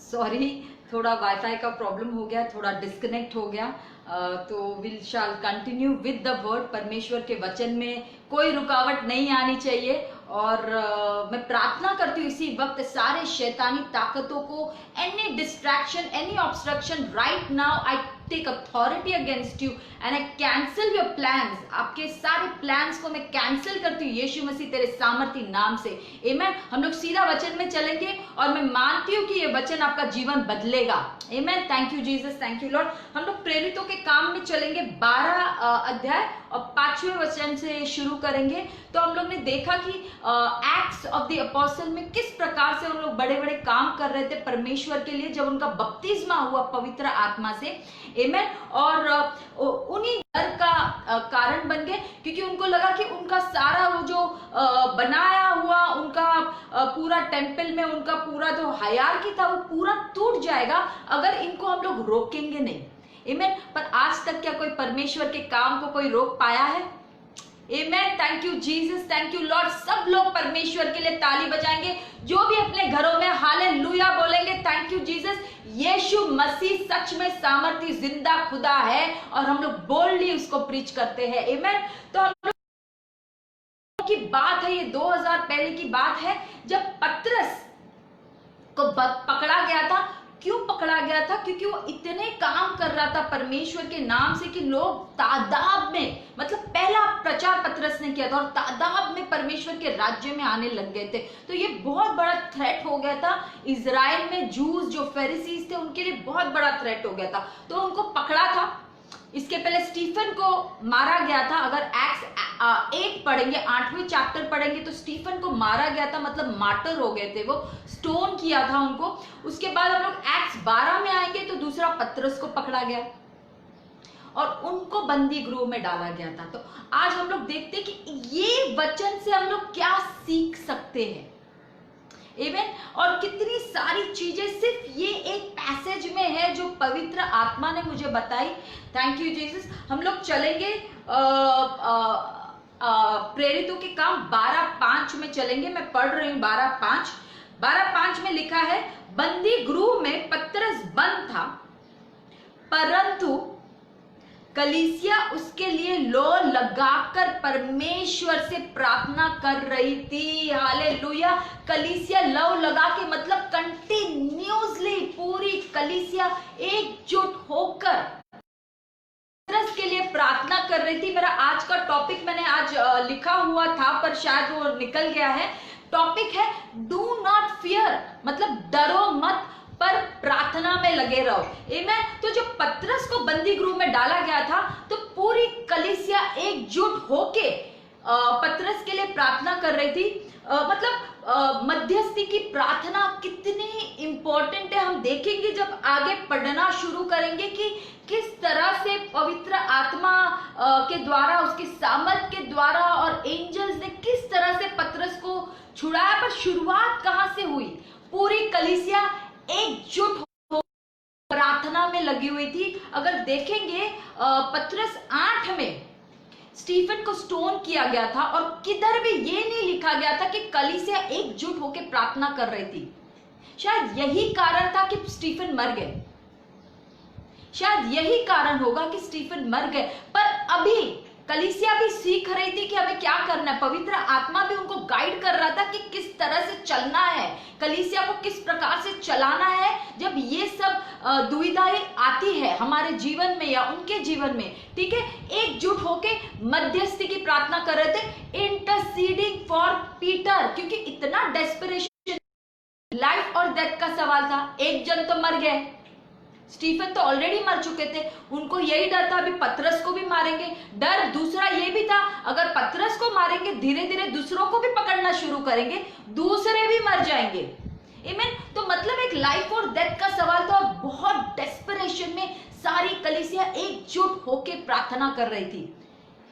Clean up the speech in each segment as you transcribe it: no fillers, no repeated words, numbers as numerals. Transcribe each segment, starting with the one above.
Sorry, थोड़ा wifi का problem हो गया, थोड़ा डिस्कनेक्ट हो गया। तो will shall continue with the word. परमेश्वर के वचन में कोई रुकावट नहीं आनी चाहिए। और मैं प्रार्थना करती हूँ इसी वक्त सारे शैतानी ताकतों को, any distraction, any obstruction, right now I take authority against you and I cancel your plans. आपके सारे प्लान्स को मैं कैंसिल करती हूँ यीशु मसीह तेरे सामर्थी नाम से। आमीन। हम लोग सीधा वचन में चलेंगे और मैं मानती हूँ कि ये वचन आपका जीवन बदलेगा। आमीन। Thank you Jesus, thank you Lord. हम लोग प्रेरितों के काम में चलेंगे 12 अध्याय और 5वें वचन से शुरू करेंगे। तो हम लोग ने देखा कि एक्ट्स ऑफ द अपोस्टल में किस प्रकार से उन लोग बड़े बड़े काम कर रहे थे परमेश्वर के लिए जब उनका बपतिस्मा हुआ पवित्र आत्मा से। आमीन। और उन्हीं डर का कारण बन गए, क्योंकि उनको लगा कि उनका सारा वो जो बनाया हुआ उनका पूरा टेम्पल में उनका पूरा जो हायरार्की था वो पूरा टूट जाएगा अगर इनको हम लोग रोकेंगे नहीं। आमीन। पर आज तक क्या कोई परमेश्वर के काम को कोई रोक पाया है? आमीन। Thank you Jesus, thank you Lord. सब लोग परमेश्वर के लिए ताली बजाएंगे, जो भी अपने घरों में हालेलुया बोलेंगे। Thank you Jesus. Yeshu Masih सच में सामर्थी जिंदा खुदा है और हम लोग बोल्डली उसको प्रीच करते हैं। आमीन। तो हम लोग की बात है, ये 2000 पहले की बात है जब पतरस को पकड़ा गया था। क्यों पकड़ा गया था? क्योंकि वो इतने काम कर रहा था परमेश्वर के नाम से कि लोग तादाद में, मतलब पहला प्रचार पतरस ने किया था और तादाद में परमेश्वर के राज्य में आने लग गए थे। तो ये बहुत बड़ा थ्रेट हो गया था इजराइल में। जूस जो फेरिसीज थे उनके लिए बहुत बड़ा थ्रेट हो गया था, तो उनको पकड़ा था। इसके पहले स्टीफन को मारा गया था। अगर एक्ट्स 8 पढ़ेंगे, 8वें चैप्टर पढ़ेंगे तो स्टीफन को मारा गया था, मतलब मार्टर हो गए थे, वो स्टोन किया था उनको। उसके बाद हम लोग एक्ट्स 12 में आएंगे तो दूसरा पतरस को पकड़ा गया और उनको बंदी गृह में डाला गया था। तो आज हम लोग देखते हैं कि ये वचन से हम लोग क्या सीख सकते हैं। आमीन। और कितनी सारी चीजें सिर्फ ये एक पैसेज में है जो पवित्र आत्मा ने मुझे बताई। Thank you Jesus. हम लोग चलेंगे प्रेरितों के काम 12:5 में चलेंगे। मैं पढ़ रही हूँ 12:5 में लिखा है, बंदी गृह में पतरस बंद था, परंतु कलीसिया उसके लिए लो लगाकर परमेश्वर से प्रार्थना कर रही थी। हालेलुया। कलीसिया लो लगा के मतलब कंटिन्यूसली पूरी कलीसिया एकजुट होकर पतरस के लिए प्रार्थना कर रही थी। मेरा आज का टॉपिक मैंने आज लिखा हुआ था पर शायद वो निकल गया है। टॉपिक है डू नॉट फियर, मतलब डरो मत पर प्रार्थना में लगे रहो। आमीन। तो जब पतरस को बंदी गृह में डाला गया था तो पूरी कलीसिया एकजुट होके पतरस के लिए प्रार्थना कर रही थी। मतलब मध्यस्थी की प्रार्थना कितनी इंपॉर्टेंट है हम देखेंगे जब आगे पढ़ना शुरू करेंगे कि किस तरह से पवित्र आत्मा के द्वारा, उसके सामर्थ के द्वारा और एंजल्स ने किस तरह से पतरस को छुड़ाया। पर शुरुआत कहां से हुई? पूरी कलीसिया एकजुट हो प्रार्थना में लगी हुई थी। अगर देखेंगे पतरस 8 में स्टीफन को स्टोन किया गया था और किधर भी ये नहीं लिखा गया था कि कलीसिया एकजुट होकर प्रार्थना कर रही थी। शायद यही कारण था कि स्टीफन मर गए। शायद यही कारण होगा कि स्टीफन मर गए। पर अभी कलीसिया भी सीख रही थी कि हमें क्या करना है। पवित्र आत्मा भी उनको गाइड कर रहा था कि किस तरह से चलना है, कलीसिया को किस प्रकार से चलाना है जब ये सब दुविधाएं आती है हमारे जीवन में या उनके जीवन में। ठीक है। एकजुट होके मध्यस्थी की प्रार्थना कर रहे थे, इंटरसीडिंग फॉर पीटर, क्योंकि इतना डेस्परेशन, लाइफ और डेथ का सवाल था। एक जन तो मर गए, स्टीफन तो ऑलरेडी मर चुके थे, उनको यही डर था अभी पतरस को भी मारेंगे। डर दूसरा ये भी था अगर पतरस को मारेंगे धीरे धीरे दूसरों को भी पकड़ना शुरू करेंगे, दूसरे भी मर जाएंगे। आमीन। तो मतलब एक लाइफ और डेथ का सवाल था। बहुत डेस्परेशन में सारी कलीसिया एकजुट होके प्रार्थना कर रही थी।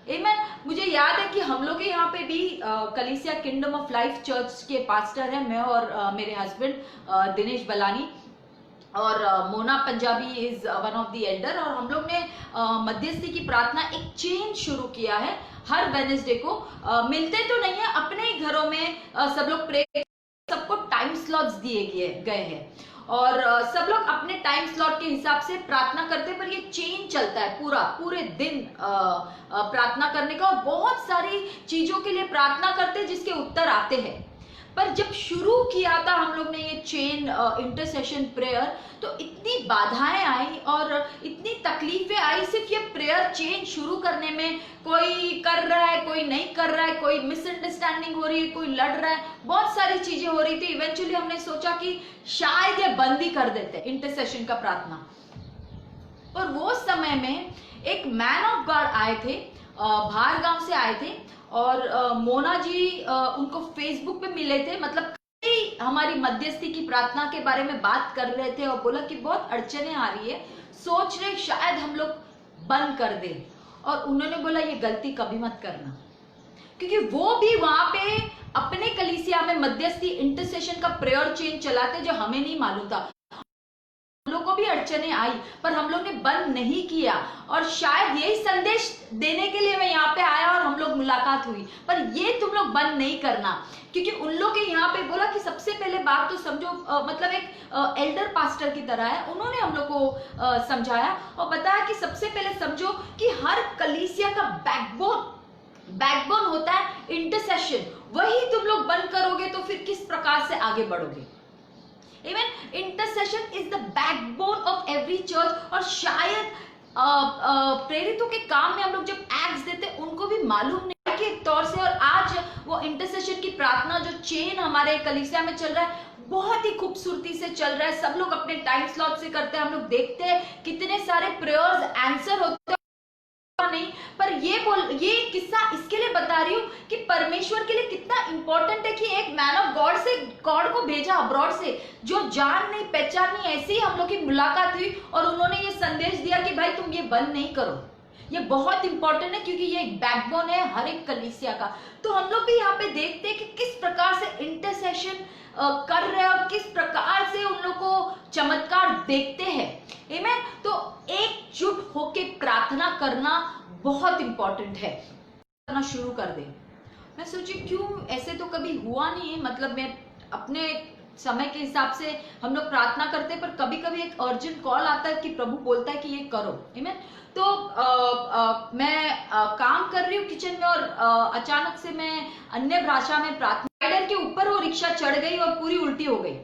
आमीन। मुझे याद है कि हम लोग यहाँ पे भी कलीसिया किंगडम ऑफ लाइफ चर्च के पास्टर हैं, मैं और मेरे हस्बैंड दिनेश बलानी और Mona Punjabi is one of the Elder. और हम लोग ने मध्यस्थी की प्रार्थना एक चेन शुरू किया है। हर वेडनेसडे को मिलते तो नहीं है, अपने ही घरों में सब लोग प्रे, सबको टाइम स्लॉट्स दिए गए हैं और सब लोग अपने टाइम स्लॉट के हिसाब से प्रार्थना करते हैं, पर ये चेन चलता है पूरे दिन प्रार्थना करने का, और बहुत सारी चीजों के लिए प्रार्थना करते हैं जिसके उत्तर आते हैं। पर जब शुरू किया था हम लोग ने ये चेन इंटरसेशन प्रेयर, तो इतनी बाधाएं आई और इतनी तकलीफें आई सिर्फ ये प्रेयर चेन शुरू करने में। कोई कर रहा है, कोई नहीं कर रहा है, कोई मिसअंडरस्टैंडिंग हो रही है, कोई लड़ रहा है, बहुत सारी चीजें हो रही थी। इवेंचुअली हमने सोचा कि शायद ये बंद ही कर देते इंटरसेशन का प्रार्थना। और वो समय में एक मैन ऑफ गॉड आए थे, बाहर गांव से आए थे, और मोना जी उनको फेसबुक पे मिले थे, मतलब हमारी मध्यस्थी की प्रार्थना के बारे में बात कर रहे थे, और बोला कि बहुत अड़चने आ रही है, सोच रहे शायद हम लोग बंद कर दें। और उन्होंने बोला ये गलती कभी मत करना, क्योंकि वो भी वहां पे अपने कलीसिया में मध्यस्थी इंटरसेशन का प्रेयर चेन चलाते, जो हमें नहीं मालूम था। हम लोग को भी अड़चने आई, पर हम लोग ने बंद नहीं किया, और शायद यही संदेश देने के लिए मैं यहाँ पे आया और हम लोग मुलाकात हुई। पर ये तुम लोग बंद नहीं करना, क्योंकि उन लोग यहाँ पे बोला कि सबसे पहले बात तो समझो, मतलब एक एल्डर पास्टर की तरह है, उन्होंने हम लोग को समझाया और बताया कि सबसे पहले समझो कि हर कलीसिया का बैकबोन होता है इंटरसेशन। वही तुम लोग बंद करोगे तो फिर किस प्रकार से आगे बढ़ोगे। Amen. Intercession is the backbone of every church। और शायद प्रेरितों के काम में हम लोग जब एक्ट्स देते हैं उनको भी मालूम नहीं के तौर से, और आज वो इंटरसेशन की प्रार्थना जो चेन हमारे कलीसिया में चल रहा है बहुत ही खूबसूरती से चल रहा है। सब लोग अपने टाइम स्लॉट से करते हैं, हम लोग देखते हैं कितने सारे प्रेयर्स आंसर होते हैं। नहीं, पर ये किस्सा इसके लिए बता रही हूँ कि परमेश्वर के लिए कितना इंपॉर्टेंट है कि एक मैन ऑफ गॉड को भेजा अब्रॉड से, जो जान नहीं पहचान नहीं, ऐसे ही हम लोग की मुलाकात हुई और उन्होंने ये संदेश दिया कि भाई तुम ये बंद नहीं करो, ये बहुत इंपॉर्टेंट है, क्योंकि ये एक बैकबोन है हर एक कलीसिया का। तो हम लोग भी यहाँ पे देखते हैं कि किस प्रकार से इंटरसेशन कर रहे हैं और किस प्रकार से उन लोग को चमत्कार देखते हैं। आमीन। तो एकजुट होके प्रार्थना करना बहुत इंपॉर्टेंट है। करना शुरू कर दे। मैं सोची क्यों ऐसे तो कभी हुआ नहीं है, मतलब मैं अपने समय के हिसाब से हम लोग प्रार्थना करते हैं, पर कभी कभी एक अर्जेंट कॉल आता है कि प्रभु बोलता है कि ये करो। आमीन। तो मैं काम कर रही हूँ किचन में, और अचानक से मैं अन्य भाषा में प्रार्थना, राइडर के ऊपर वो रिक्शा चढ़ गई और पूरी उल्टी हो गई,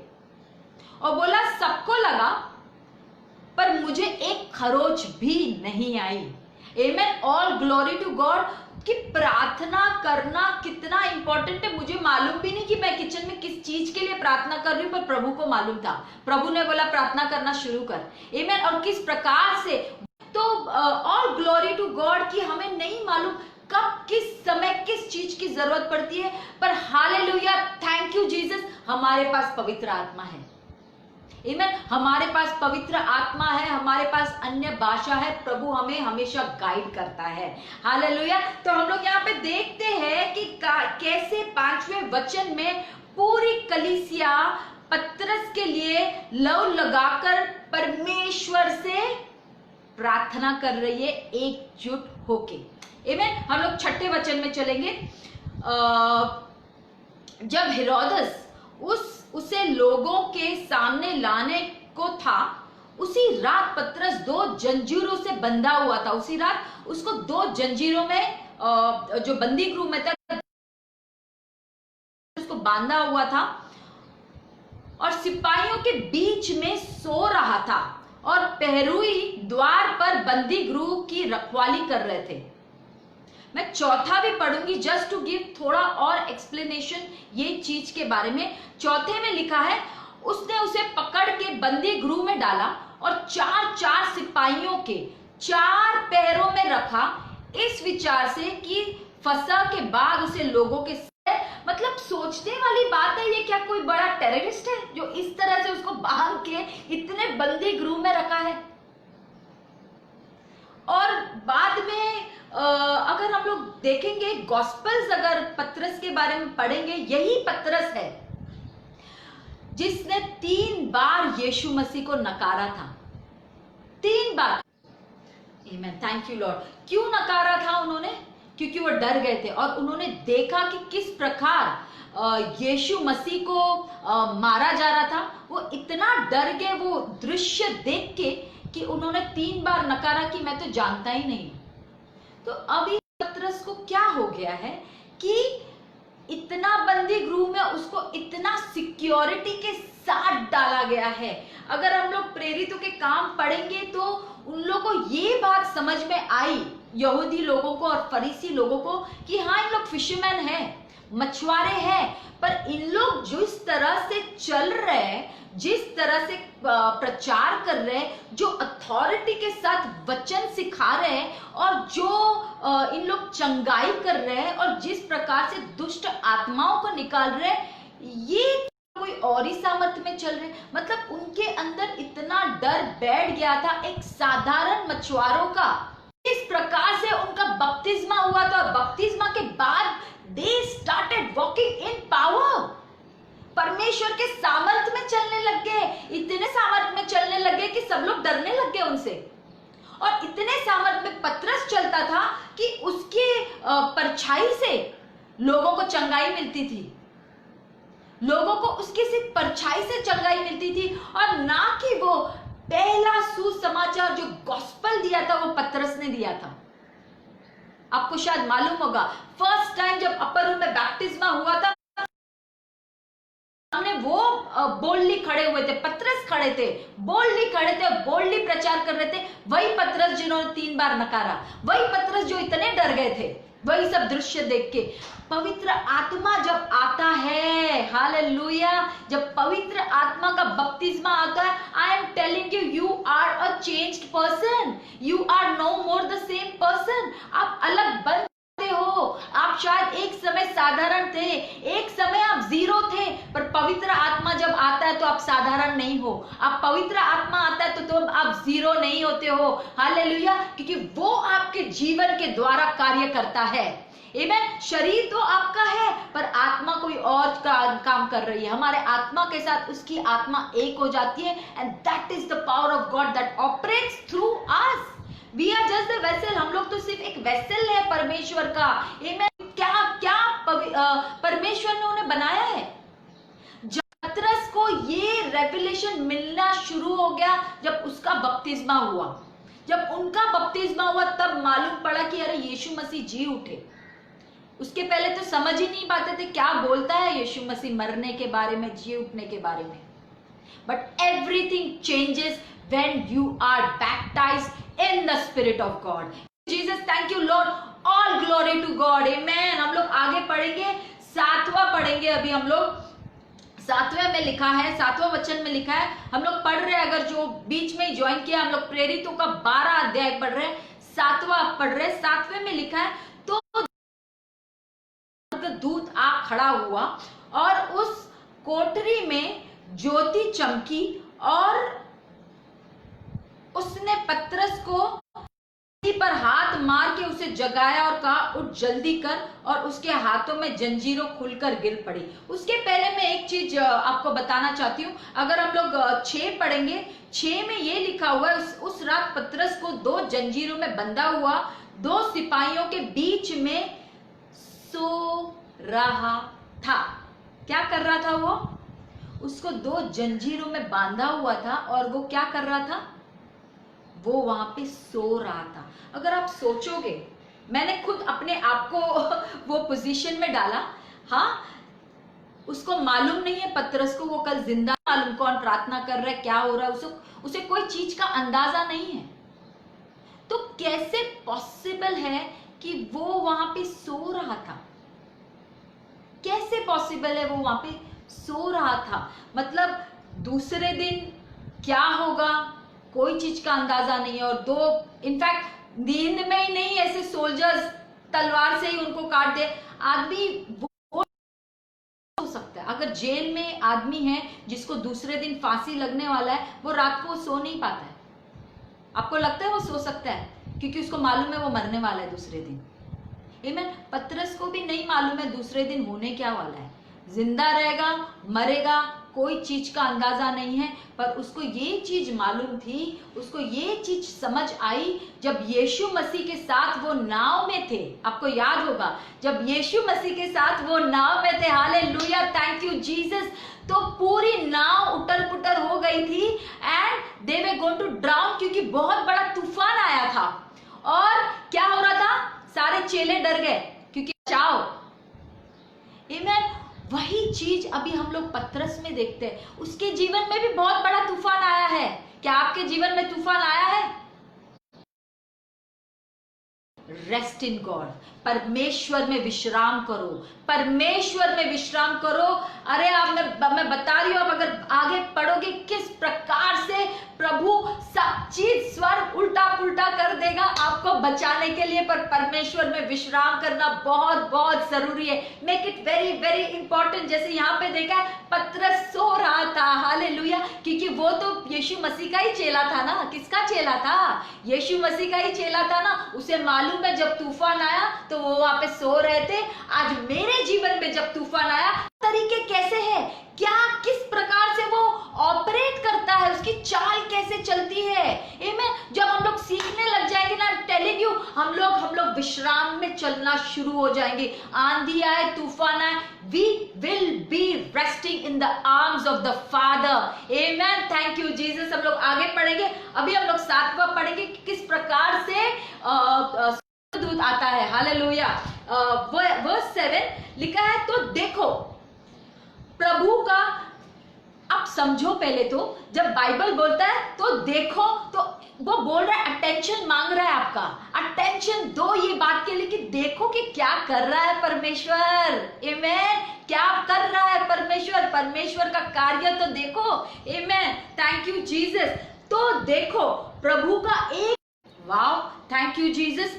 और बोला सबको लगा पर मुझे एक खरोच भी नहीं आई। आमीन। All glory to God. कि प्रार्थना करना कितना इंपॉर्टेंट है। मुझे मालूम भी नहीं कि मैं किचन में किस चीज के लिए प्रार्थना कर रही हूँ, पर प्रभु को मालूम था। प्रभु ने बोला प्रार्थना करना शुरू कर। आमीन। और किस प्रकार से, तो ऑल ग्लोरी टू गॉड कि हमें नहीं मालूम कब किस समय किस चीज की जरूरत पड़ती है, पर हालेलुया, थैंक यू जीसस, हमारे पास पवित्र आत्मा है। आमीन। हमारे पास पवित्र आत्मा है, हमारे पास अन्य भाषा है, प्रभु हमें हमेशा गाइड करता है। हालेलुया। तो हम लोग यहाँ पे देखते हैं कि कैसे 5वें वचन में पूरी कलीसिया पतरस के लिए लव लगाकर परमेश्वर से प्रार्थना कर रही है एकजुट होके। आमीन। हम लोग 6ठे वचन में चलेंगे। जब हेरोदस उसे लोगों के सामने लाने को था, उसी रात पतरस 2 जंजीरों से बंधा हुआ था। उसी रात उसको 2 जंजीरों में, जो बंदी गृह में था, उसको बांधा हुआ था, और सिपाहियों के बीच में सो रहा था, और पहरुई द्वार पर बंदी गृह की रखवाली कर रहे थे। मैं 4था भी पढ़ूंगी जस्ट टू गिव थोड़ा और एक्सप्लेनेशन ये चीज के बारे में। 4थे में लिखा है, उसने उसे पकड़ के बंदी गृह में डाला और 4 सिपाहियों के 4 पैरों में रखा, इस विचार से कि फसह के बाद उसे लोगों के, मतलब सोचने वाली बात है, ये क्या कोई बड़ा टेररिस्ट है जो इस तरह से उसको बांध के इतने बंदी गृह में रखा है। और बाद में अगर हम लोग देखेंगे गॉस्पेल्स, अगर पतरस के बारे में पढ़ेंगे, यही पतरस है जिसने 3 बार यीशु मसीह को नकारा था। 3 बार। आमीन। Thank you Lord. क्यों नकारा था उन्होंने? क्योंकि वो डर गए थे और उन्होंने देखा कि किस प्रकार यीशु मसीह को मारा जा रहा था। वो इतना डर गए वो दृश्य देख के कि उन्होंने 3 बार नकारा कि मैं तो जानता ही नहीं। तो अभी पतरस को क्या हो गया है कि इतना बंदी गृह में उसको इतना सिक्योरिटी के साथ डाला गया है। अगर हम लोग प्रेरितों के काम पढ़ेंगे तो उन लोगों को ये बात समझ में आई, यहूदी लोगों को और फरीसी लोगों को, कि हाँ इन लोग फिशरमैन हैं, मछुआरे हैं, पर इन लोग जिस तरह से चल रहे हैं, जिस तरह से प्रचार कर रहे हैं, जो अथॉरिटी के साथ वचन सिखा रहे हैं और जो इन लोग चंगाई कर रहे हैं और जिस प्रकार से दुष्ट आत्माओं को निकाल रहे हैं, ये कोई और ही सामर्थ्य में चल रहे। मतलब उनके अंदर इतना डर बैठ गया था एक साधारण मछुआरों का। इस प्रकार से उनका बपतिस्मा हुआ था और बपतिस्मा के बाद they started walking in power, परमेश्वर के सामर्थ्य में चलने लग गए। इतने सामर्थ्य में चलने लगे कि सब लोग डरने लग गए उनसे। और इतने सामर्थ्य में पतरस चलता था कि उसके परछाई से लोगों को चंगाई मिलती थी, लोगों को उसकी सिर्फ परछाई से चंगाई मिलती थी। और ना कि वो पहला सुसमाचार जो गॉस्पेल दिया था वो पतरस ने दिया था। आपको शायद मालूम होगा, फर्स्ट टाइम जब अपर रूम में बैप्टिज्मा हुआ था, हमने वो बोल्डली खड़े हुए थे, पतरस खड़े थे, बोल्डली खड़े थे, बोल्डली प्रचार कर रहे थे। वही पतरस जिन्होंने 3 बार नकारा, वही पतरस जो इतने डर गए थे, वही सब दृश्य देख के। पवित्र आत्मा जब आता है, हालेलुया, जब पवित्र आत्मा का बपतिस्मा आता है, I am telling you, you are a changed person, you are no more the same person. आप अलग बनते हो। आप शायद एक समय साधारण थे, एक समय आप जीरो थे, पर पवित्र आत्मा जब आता है तो आप साधारण नहीं हो। आप पवित्र आत्मा आता है तो आप जीरो नहीं होते हो। हालेलुया, क्योंकि वो आपके जीवन के द्वारा कार्य करता है। आमीन। शरीर तो आपका है पर आत्मा कोई और काम कर रही है। हमारे आत्मा के साथ उसकी आत्मा एक हो जाती है, and that is the power of God that operates through us. We are just the vessel. हम लोग तो सिर्फ एक वेसल है परमेश्वर का। आमीन। क्या परमेश्वर ने उन्हें बनाया है। पतरस को ये रेवलेशन मिलना शुरू हो गया जब उसका बपतिस्मा हुआ। जब उनका बपतिस्मा हुआ तब मालूम पड़ा कि अरे यीशु मसीह जी उठे। उसके पहले तो समझ ही नहीं पाते थे क्या बोलता है यीशु मसीह मरने के बारे में, जी उठने के बारे में। But everything changes when you are baptized in the spirit of God. Jesus, thank you Lord, all glory to God. Amen. हम लोग आगे पढ़ेंगे, 7वां पढ़ेंगे। अभी हम लोग 7वें में लिखा है, 7वां वचन में लिखा है, हम लोग पढ़ रहे हैं। अगर जो बीच में ज्वाइन किया, हम लोग प्रेरितों का 12 अध्याय पढ़ रहे हैं, 7वां पढ़ रहे हैं। 7वें में लिखा है, तो दूत आ खड़ा हुआ और उस कोठरी में ज्योति चमकी और उसने पतरस को पर हाथ मार के उसे जगाया और कहा, उठ जल्दी कर। और उसके हाथों में जंजीरों खुलकर गिर पड़ी। उसके पहले मैं एक चीज आपको बताना चाहती हूँ। अगर हम लोग 6 पढ़ेंगे, 6 में ये लिखा हुआ है, उस रात पतरस को 2 जंजीरों में बंधा हुआ 2 सिपाहियों के बीच में सो रहा था। क्या कर रहा था वो? उसको 2 जंजीरों में बांधा हुआ था और वो क्या कर रहा था? वो वहां पे सो रहा था। अगर आप सोचोगे, मैंने खुद अपने आप को वो पोजीशन में डाला। हाँ, उसको मालूम नहीं है पतरस को वो कल जिंदा, मालूम कौन प्रार्थना कर रहा है, क्या हो रहा है, उसे कोई चीज का अंदाजा नहीं है। तो कैसे पॉसिबल है कि वो वहां पे सो रहा था? कैसे पॉसिबल है वो वहां पे सो रहा था? मतलब दूसरे दिन क्या होगा कोई चीज का अंदाजा नहीं है। और 2 इनफैक्ट नींद में ही नहीं, ऐसे सोल्जर्स तलवार से ही उनको काट दे। आदमी वो हो सकता है, अगर जेल में आदमी है जिसको दूसरे दिन फांसी लगने वाला है, वो रात को सो नहीं पाता है। आपको लगता है वो सो सकता है? क्योंकि उसको मालूम है वो मरने वाला है दूसरे दिन। आमीन। पतरस को भी नहीं मालूम है दूसरे दिन होने क्या वाला है, जिंदा रहेगा, मरेगा, कोई चीज का अंदाजा नहीं है, पर उसको ये चीज मालूम थी, उसको ये चीज समझ आई जब यीशु मसीह के साथ वो नाव में थे। आपको याद होगा जब यीशु मसीह के साथ वो नाव में थे, हालेलुया, थैंक यू जीसस, तो पूरी नाव उटल पुटल हो गई थी and they were going to drown, क्योंकि बहुत बड़ा तूफान आया था। और क्या हो रहा था, सारे चेले डर गए क्योंकि बचाओ। आमीन। वही चीज अभी हम लोग पतरस में देखते हैं, उसके जीवन में भी बहुत बड़ा तूफान आया है। क्या आपके जीवन में तूफान आया है? रेस्ट इन गॉड, परमेश्वर में विश्राम करो, परमेश्वर में विश्राम करो। अरे आप मैं बता रही हूं, आप अगर आगे पढ़ोगे किस प्रकार से प्रभु सब चीज स्वर उल्टा पुल्टा कर देगा आपको बचाने के लिए, पर परमेश्वर में विश्राम करना बहुत बहुत जरूरी है। Make it very very important. जैसे यहाँ पे देखा है, पतरस सो रहा था, हालेलुया, क्योंकि वो तो यीशु मसीह का ही चेला था ना। किसका चेला था? यीशु मसीह का ही चेला था ना। उसे मालूम है जब तूफान आया तो वो वहां पे सो रहे थे। आज मेरे जीवन में जब तूफान आया, तरीके कैसे है, क्या किस प्रकार से वो ऑपरेट करता है, उसकी चाल कैसे चलती है। आमीन। जब हम लोग सीखने लग जाएंगे ना, टेलिंग यू, हम लोग विश्राम में चलना शुरू हो जाएंगे। आंधी आए, तूफान आए, we will be resting in the arms of the Father. Amen. Thank you Jesus. हम लोग आगे पढ़ेंगे। अभी हम लोग 7वां पढ़ेंगे कि किस प्रकार से दूत आता है। हालेलुया। वर्स 7 लिखा है, तो देखो प्रभु का, आप समझो पहले तो जब बाइबल बोलता है तो देखो, तो वो बोल रहा है, अटेंशन मांग रहा है आपका, अटेंशन दो ये बात के लिए कि देखो कि क्या कर रहा है परमेश्वर। आमीन। क्या कर रहा है परमेश्वर, परमेश्वर का कार्य तो देखो। आमीन। Thank you Jesus. तो देखो प्रभु का एक, वाव, थैंक यू जीसस,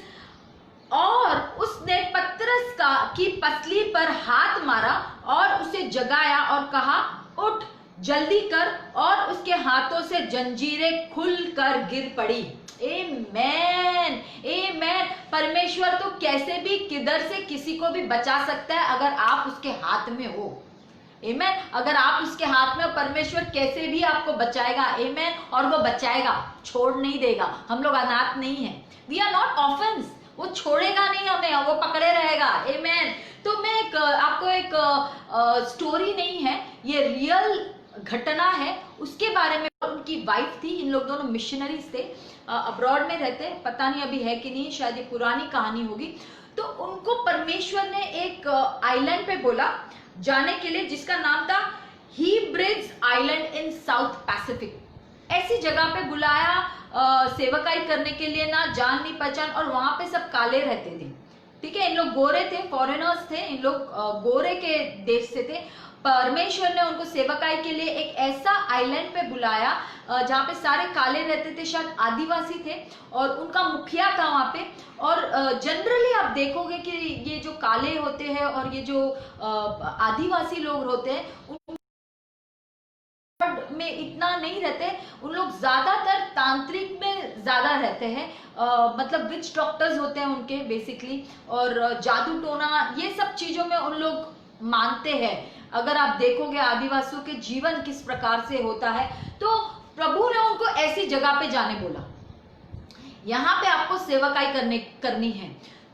और उसने पतरस की पसली पर हाथ मारा और उसे जगाया और कहा, उठ जल्दी कर, और उसके हाथों से जंजीरें खुलकर गिर पड़ी। आमेन, आमेन। परमेश्वर तो कैसे भी किधर से किसी को भी बचा सकता है अगर आप उसके हाथ में हो। आमेन। अगर आप उसके हाथ में हो, परमेश्वर कैसे भी आपको बचाएगा। आमेन। और वो बचाएगा, छोड़ नहीं देगा। हम लोग अनाथ नहीं है, वी आर नॉट ऑर्फन्स, वो छोड़ेगा नहीं हमें, वो पकड़े रहेगा। आमेन। तो मैं आपको एक स्टोरी नहीं है, ये रियल घटना है, उसके बारे में। उनकी वाइफ थी, इन लोग दोनों मिशनरीज थे, अब्रॉड में रहते, पता नहीं अभी है कि नहीं, शायद ये पुरानी कहानी होगी। तो उनको परमेश्वर ने एक आइलैंड पे बोला जाने के लिए, जिसका नाम था हीब्रिड्स आइलैंड इन साउथ पैसिफिक। ऐसी जगह पे बुलाया सेवकाई करने के लिए, ना जान नहीं पहचान, और वहां पे सब काले रहते थे। ठीक है, इन लोग गोरे थे, फॉरेनर्स थे, इन लोग गोरे के देश से थे। परमेश्वर ने उनको सेवकाई के लिए एक ऐसा आइलैंड पे बुलाया जहाँ पे सारे काले रहते थे, शायद आदिवासी थे, और उनका मुखिया था वहां पे। और जनरली आप देखोगे कि ये जो काले होते हैं और ये जो आदिवासी लोग होते हैं, में इतना नहीं रहते, उन लोग ज्यादातर तांत्रिक में ज्यादा रहते हैं, मतलब विच डॉक्टर्स होते हैं उनके बेसिकली, और जादू टोना ये सब चीजों में उन लोग मानते हैं। अगर आप देखोगे आदिवासियों के जीवन किस प्रकार से होता है, तो प्रभु ने उनको ऐसी जगह पे जाने बोला, यहाँ पे आपको सेवकाई करनी है।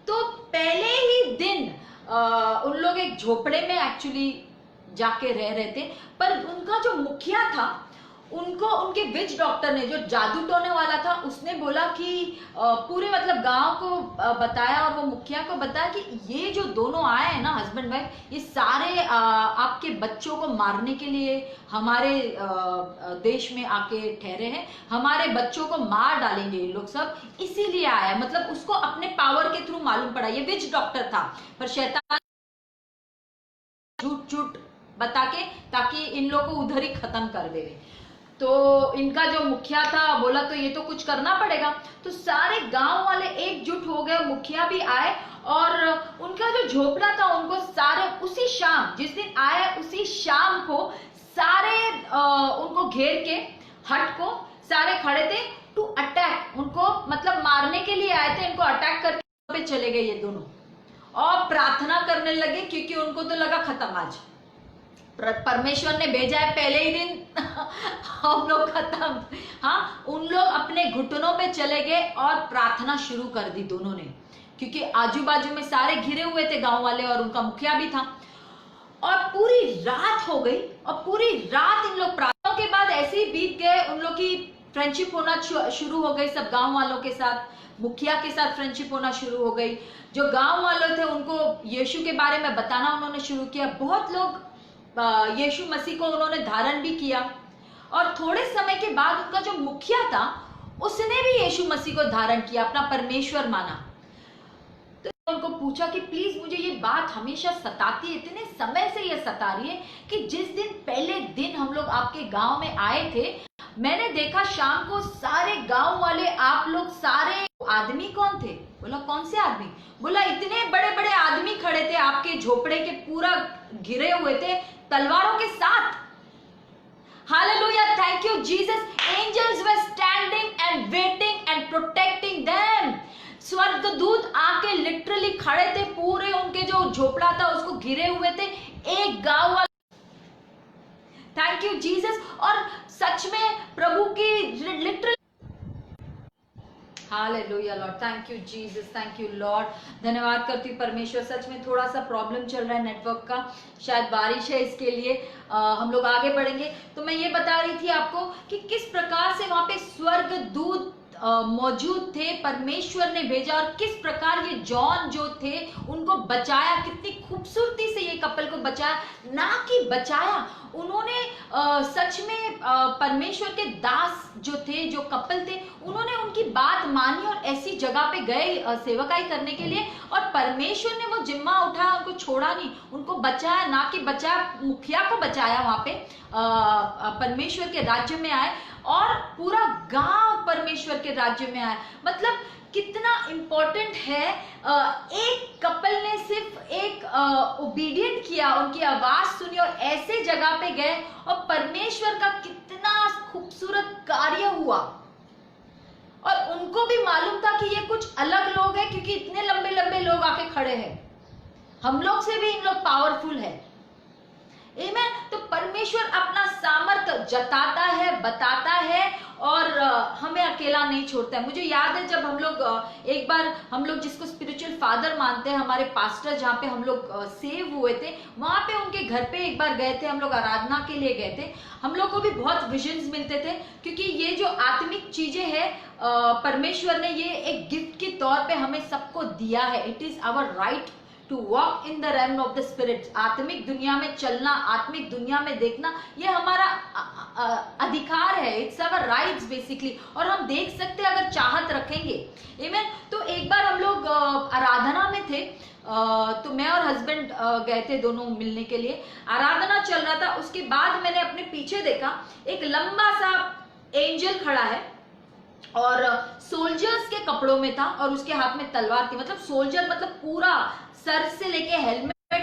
तो पहले ही दिन उन लोग एक झोपड़े में एक्चुअली जाके रह रहे थे, पर उनका जो मुखिया था, उनको उनके विच डॉक्टर ने, जो जादू टोने वाला था, उसने बोला कि पूरे मतलब गांव को बताया, और वो मुखिया को बताया कि ये जो दोनों आए हैं ना, हस्बैंड वाइफ, ये सारे आपके बच्चों को मारने के लिए हमारे देश में आके ठहरे हैं, हमारे बच्चों को मार डालेंगे ये लोग सब, इसीलिए आया है। मतलब उसको अपने पावर के थ्रू मालूम पड़ा, ये विच डॉक्टर था, पर शैतान झूठ झूठ बता के ताकि इन लोगों को उधर ही खत्म कर दे। तो इनका जो मुखिया था बोला तो ये तो कुछ करना पड़ेगा, तो सारे गांव वाले एकजुट हो गए, मुखिया भी आए, और उनका जो झोपड़ा था उनको सारे उसी शाम, जिस दिन आए उसी शाम को सारे उनको घेर के, हट को सारे खड़े थे टू अटैक, उनको मतलब मारने के लिए आए थे, इनको अटैक करके पे चले गए ये दोनों, और प्रार्थना करने लगे, क्योंकि उनको तो लगा खत्म आज। परमेश्वर ने भेजा है पहले ही दिन हम लोग खत्म। हाँ, उन लोग अपने घुटनों पे चले गए और प्रार्थना शुरू कर दी दोनों ने, क्योंकि आजू बाजू में सारे घिरे हुए थे गांव वाले और उनका मुखिया भी था। और पूरी रात हो गई और पूरी रात इन लोग प्रार्थना के बाद ऐसे ही बीत गए। उन लोग की फ्रेंडशिप होना शुरू हो गई, सब गांव वालों के साथ, मुखिया के साथ फ्रेंडशिप होना शुरू हो गई। जो गांव वाले थे उनको यीशु के बारे में बताना उन्होंने शुरू किया। बहुत लोग यीशु मसीह को उन्होंने धारण भी किया। और थोड़े समय के बाद उनका जो मुखिया था उसने भी यीशु मसीह को धारण किया, अपना परमेश्वर माना। तो उनको पूछा कि प्लीज मुझे ये बात हमेशा सताती है, इतने समय से ये सता रही है कि जिस दिन पहले दिन हम लोग आपके गांव में आए थे, मैंने देखा शाम को सारे गांव वाले, आप लोग सारे आदमी कौन थे? बोला कौन से आदमी? बोला इतने बड़े बड़े आदमी खड़े थे आपके झोपड़े के, पूरा घिरे हुए थे तलवारों के साथ। Hallelujah, thank you Jesus. Angels were standing and waiting and protecting them. स्वर्गदूत आके लिटरली खड़े थे, पूरे उनके जो झोपड़ा था उसको घिरे हुए थे, एक गांव वाला। Thank you Jesus. और सच में प्रभु की literally, hallelujah Lord, thank you Jesus, thank you Lord. धन्यवाद करती हूँ परमेश्वर। सच में थोड़ा सा प्रॉब्लम चल रहा है नेटवर्क का, शायद बारिश है, इसके लिए हम लोग आगे बढ़ेंगे। तो मैं ये बता रही थी आपको कि किस प्रकार से वहां पे स्वर्गदूत मौजूद थे, परमेश्वर ने भेजा, और किस प्रकार ये जॉन जो थे उनको बचाया, कितनी खूबसूरती से ये कपल को बचाया, ना कि बचाया उन्होंने। सच में परमेश्वर के दास जो थे, जो कपल थे, उन्होंने उनकी बात मानी और ऐसी जगह पे गए सेवकाई करने के लिए, और परमेश्वर ने वो जिम्मा उठाया, उनको छोड़ा नहीं, उनको बचाया, ना कि बचाया, मुखिया को बचाया। वहां पे परमेश्वर के राज्य में आए और पूरा गांव परमेश्वर के राज्य में आया। मतलब कितना इंपॉर्टेंट है। एक कपल ने सिर्फ एक ओबीडिएंट किया, उनकी आवाज सुनी और ऐसे जगह पे गए, और परमेश्वर का कितना खूबसूरत कार्य हुआ। और उनको भी मालूम था कि ये कुछ अलग लोग हैं, क्योंकि इतने लंबे लंबे लोग आके खड़े हैं, हम लोग से भी इन लोग पावरफुल है। आमीन। तो परमेश्वर अपना सामर्थ्य जताता है, बताता है, और हमें अकेला नहीं छोड़ता है। मुझे याद है जब हम लोग एक बार, हम लोग जिसको स्पिरिचुअल फादर मानते हैं, हमारे पास्टर जहाँ पे हम लोग सेव हुए थे, वहां पे उनके घर पे एक बार गए थे, हम लोग आराधना के लिए गए थे। हम लोग को भी बहुत विजन्स मिलते थे, क्योंकि ये जो आत्मिक चीजें हैं परमेश्वर ने ये एक गिफ्ट के तौर पे हमें सबको दिया है। It is our right to walk in the realm of the spirit. आत्मिक दुनिया में चलना, आत्मिक दुनिया में देखना, ये हमारा अधिकार है, इट्स अवर राइट्स बेसिकली। और हम देख सकते हैं अगर चाहत रखेंगे। आमीन। तो एक बार हम लोग आराधना में थे, तो मैं और हस्बैंड गए थे दोनों मिलने के लिए। आराधना चल रहा था, उसके बाद मैंने अपने पीछे देखा एक लंबा सा एंजल खड़ा है, और सोल्जर्स के कपड़ों में था, और उसके हाथ में तलवार थी। मतलब सोल्जर मतलब पूरा सर से लेके हेलमेट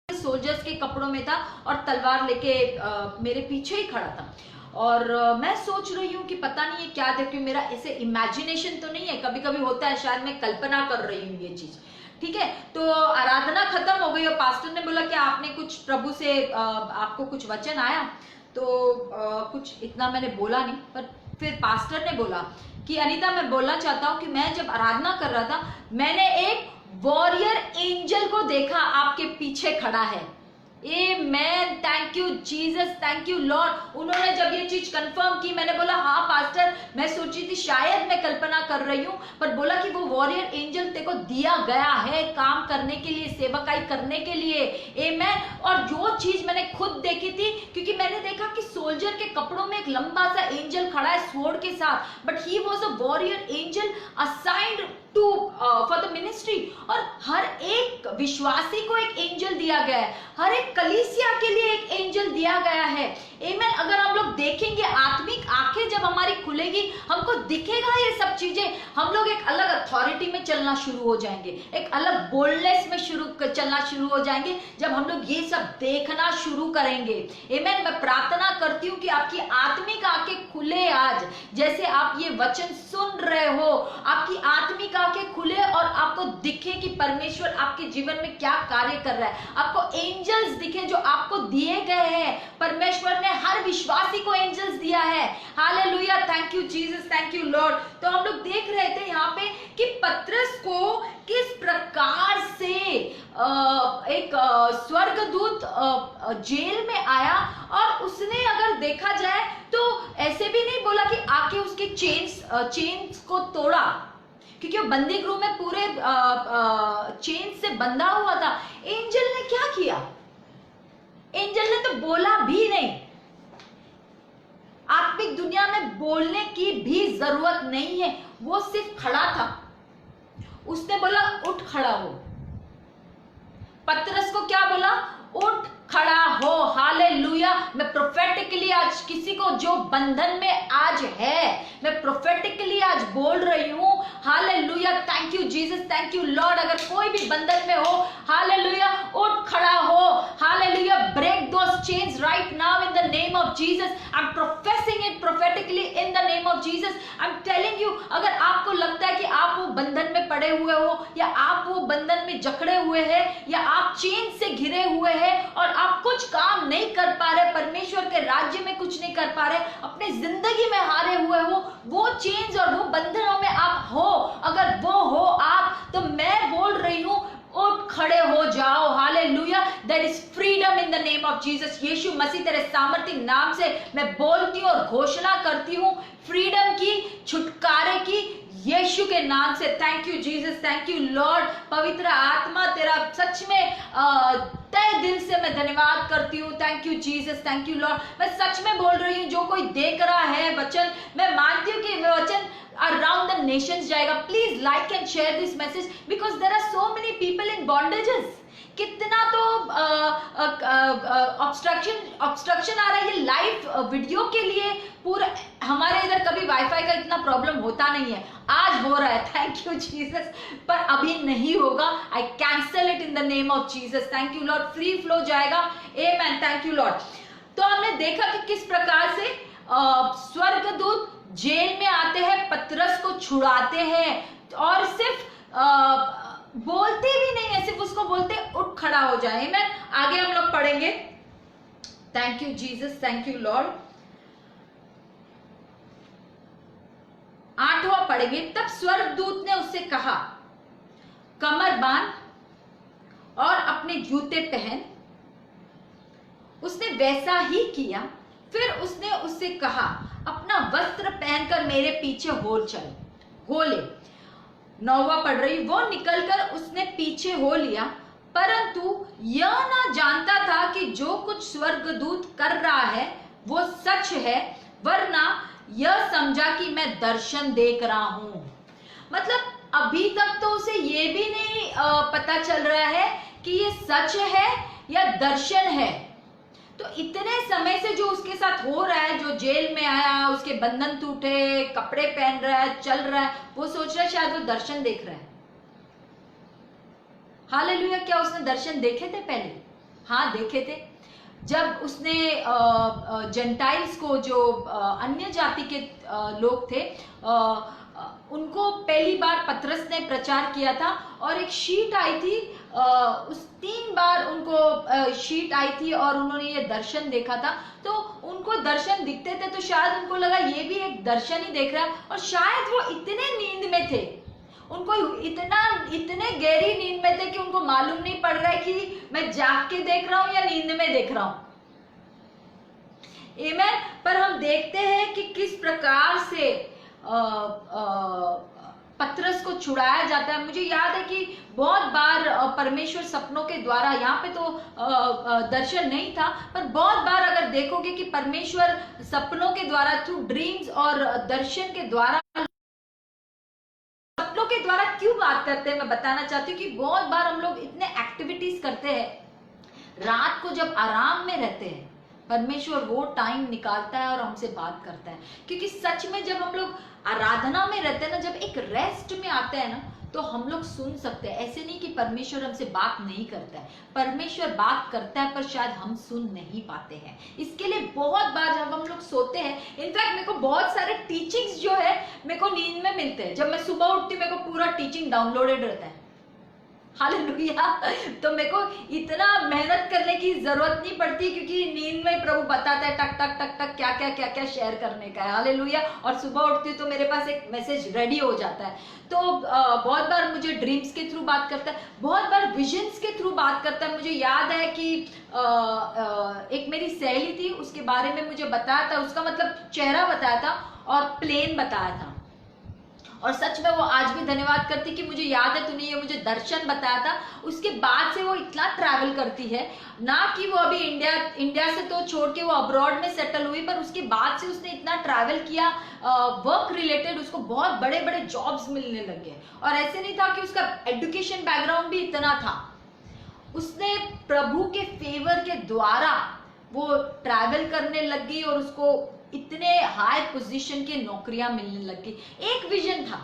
सोल्जर्स के कपड़ों में था, और तलवार लेके मेरे पीछे ही खड़ा था। और मैं सोच रही हूँ कि पता नहीं ये क्या देख रही हूँ, मेरा ऐसे इमेजिनेशन तो नहीं है, कभी कभी होता है, शायद मैं कल्पना कर रही हूँ ये चीज। ठीक है, तो आराधना खत्म हो गई और पास्टर ने बोला कि आपने कुछ प्रभु से आपको कुछ वचन आया? तो कुछ इतना मैंने बोला नहीं, पर फिर पास्टर ने बोला कि अनीता, मैं बोलना चाहता हूँ कि मैं जब आराधना कर रहा था, मैंने एक वॉरियर एंजल को देखा आपके पीछे खड़ा है। Amen, thank you Jesus, thank you Lord. उन्होंने जब ये चीज कंफर्म की, मैंने बोला हाँ पास्टर, मैं सोची थी शायद मैं कल्पना कर रही हूँ, पर बोला कि वो वॉरियर एंजल तेरे को दिया गया है काम करने के लिए, सेवकाई करने के लिए। आमेन। और जो चीज मैंने खुद देखी थी, क्योंकि मैंने देखा कि सोल्जर के कपड़ों में एक लंबा सा एंजल खड़ा है स्वॉर्ड के साथ, but he was a warrior angel assigned to for the ministry. और हर एक विश्वासी को एक एंजल दिया गया है, हर एक कलीसिया के लिए एक एंजल दिया गया है। आमीन। अगर हम लोग देखेंगे, आत्मिक आंखें जब हमारी खुलेगी, हमको दिखेगा ये सब चीजें, हम लोग एक अलग अथॉरिटी में चलना शुरू हो जाएंगे, एक अलग बोल्डनेस में चलना शुरू हो जाएंगे जब हम लोग ये सब देखना शुरू करेंगे। आमीन। मैं प्रार्थना करती हूँ कि आपकी आत्मिक आंखें खुले आज, जैसे आप ये वचन सुन रहे हो, आपकी आत्मिक आंखें खुले और आपको दिखे कि परमेश्वर आपके जीवन में क्या कार्य कर रहा है। आपको एंजल्स दिखे जो आपको दिए गए हैं, परमेश्वर ने हर विश्वासी को एंजल्स दिया है। Hallelujah, thank you Jesus, thank you Lord. तो हम लोग देख रहे थे यहाँ पे कि पतरस को किस प्रकार से एक स्वर्गदूत जेल में आया, और उसने अगर देखा जाए तो ऐसे भी नहीं बोला कि आके उसके चेन्स को तोड़ा, क्योंकि वो बंदी गृह में पूरे चेन से बंधा हुआ था। एंजल ने क्या किया? एंजल ने तो बोला भी नहीं। आत्मिक दुनिया में बोलने की भी जरूरत नहीं है, वो सिर्फ खड़ा था। उसने बोला उठ खड़ा हो। पतरस को क्या बोला? उठ खड़ा हो। हालेलुया। मैं प्रोफेटिकली आज किसी को जो बंधन में आज है, मैं प्रोफेटिकली आज बोल रही हूं। Hallelujah, thank you Jesus, thank you Lord. अगर कोई भी बंधन में हो, हालेलुया, उठ खड़ा हो। Hallelujah, break those chains right now in the name of Jesus. I am professing it prophetically in the name of Jesus. I am telling you, अगर आपको लगता है कि आप वो बंधन में पड़े हुए हो, या आप वो बंधन में जकड़े हुए हैं, या आप चेन से घिरे हुए हैं और आप कुछ काम नहीं कर पा रहे, परमेश्वर के राज्य में कुछ नहीं कर पा रहे, अपने जिंदगी में हारे हुए हो, वो चेन्स और वो बंधनों में आप हो, अगर वो हो आप, तो मैं बोल रही हूं उठ खड़े हो जाओ। Hallelujah, there is freedom in the name of Jesus. Yeshu Masih तेरे सामर्थ्य नाम से मैं बोलती हूँ और घोषणा करती हूँ फ्रीडम की, छुटकारे की, यीशु के नाम से। Thank you Jesus, thank you Lord. पवित्र आत्मा तेरा सच में तहे दिल से मैं धन्यवाद करती हूँ। Thank you Jesus, thank you Lord. मैं सच में बोल रही हूँ, जो कोई देख रहा है वचन, मैं मानती हूँ कि वचन around the nations जाएगा। Please like and share this message, because there are so many people in bondages. कितना तो ऑब्स्ट्रक्शन आ रहा है ये लाइव वीडियो के लिए। पूरा हमारे इधर कभी वाईफाई का इतना प्रॉब्लम होता नहीं है, आज हो रहा है। थैंक यू जीसस, पर अभी नहीं होगा। I cancel it in the name of Jesus. Thank you Lord, free flow जाएगा। आमेन, थैंक यू लॉर्ड। तो हमने देखा कि किस प्रकार से स्वर्गदूत जेल में आते हैं, पतरस को छुड़ाते हैं, और सिर्फ बोलते भी नहीं है, सिर्फ उसको बोलते उठ खड़ा हो जाए। मैं आगे हम लोग पढ़ेंगे। Thank you Jesus, thank you Lord. 8वां पढ़ेंगे। तब स्वर्गदूत ने उससे कहा, कमर बांध और अपने जूते पहन। उसने वैसा ही किया। फिर उसने उससे कहा, अपना वस्त्र पहनकर मेरे पीछे हो ले। 9वां पढ़ रही। वो निकलकर उसने पीछे हो लिया, परंतु यह ना जानता था कि जो कुछ स्वर्गदूत कर रहा है वो सच है, वरना यह समझा कि मैं दर्शन देख रहा हूं। मतलब अभी तक तो उसे ये भी नहीं पता चल रहा है कि ये सच है या दर्शन है। तो इतने समय से जो उसके साथ हो रहा है, जो जेल में आया, उसके बंधन टूटे, कपड़े पहन रहा है, चल रहा है, वो सोच रहा है शायद वो दर्शन देख रहा है। हालेलुया। क्या उसने दर्शन देखे थे पहले? हाँ, देखे थे। जब उसने जेंटाइल्स को, जो अन्य जाति के लोग थे, उनको पहली बार पतरस ने प्रचार किया था, और एक शीट आई थी, उस 3 बार उनको शीट आई थी और उन्होंने ये दर्शन देखा था। तो उनको दर्शन दिखते थे, तो शायद उनको लगा ये भी एक दर्शन ही देख रहा है, और शायद वो इतने नींद में थे, उनको इतने गहरी नींद में थे कि उनको मालूम नहीं पड़ रहा है कि मैं जाग के देख रहा हूं या नींद में देख रहा हूं। आमेन। पर हम देखते हैं कि किस प्रकार से पतरस को छुड़ाया जाता है। मुझे याद है कि बहुत बार परमेश्वर सपनों के द्वारा, यहाँ पे तो दर्शन नहीं था, पर बहुत बार अगर देखोगे कि परमेश्वर सपनों के द्वारा, थ्रू ड्रीम्स और दर्शन के द्वारा, सपनों के द्वारा क्यों बात करते हैं, मैं बताना चाहती हूँ कि बहुत बार हम लोग इतने एक्टिविटीज करते हैं, रात को जब आराम में रहते हैं, परमेश्वर वो टाइम निकालता है और हमसे बात करता है, क्योंकि सच में जब हम लोग आराधना में रहते हैं ना, जब एक रेस्ट में आते हैं ना, तो हम लोग सुन सकते हैं। ऐसे नहीं कि परमेश्वर हमसे बात नहीं करता है, परमेश्वर बात करता है, पर शायद हम सुन नहीं पाते हैं। इसके लिए बहुत बार जब हम लोग सोते हैं, इनफैक्ट मेरे को बहुत सारे टीचिंग्स जो है मेरे को नींद में मिलते हैं। जब मैं सुबह उठती हूँ, मेरे को पूरा टीचिंग डाउनलोडेड रहता है। हालेलुया। तो मेरे को इतना मेहनत करने की जरूरत नहीं पड़ती, क्योंकि नींद में प्रभु बताता है टक टक टक टक क्या क्या क्या क्या शेयर करने का है। हालेलुया। और सुबह उठती हूँ तो मेरे पास एक मैसेज रेडी हो जाता है। तो बहुत बार मुझे ड्रीम्स के थ्रू बात करता है, बहुत बार विजन्स के थ्रू बात करता है। मुझे याद है कि एक मेरी सहेली थी, उसके बारे में मुझे बताया था, उसका मतलब चेहरा बताया था और प्लेन बताया था। और सच में वो आज भी धन्यवाद करती कि मुझे याद है तूने ये मुझे दर्शन बताया था। उसके बाद से वो इतना ट्रैवल करती है ना, कि वो अभी इंडिया से तो छोड़ के वो अब्रॉड में सेटल हुई, पर उसके बाद से उसने इतना ट्रैवल किया, वर्क रिलेटेड उसको बहुत बड़े बड़े जॉब्स मिलने लगे। और ऐसे नहीं था कि उसका एजुकेशन बैकग्राउंड भी इतना था, उसने प्रभु के फेवर के द्वारा वो ट्रैवल करने लगी और उसको इतने हाई पोजीशन की नौकरियां मिलने लगी। एक विजन था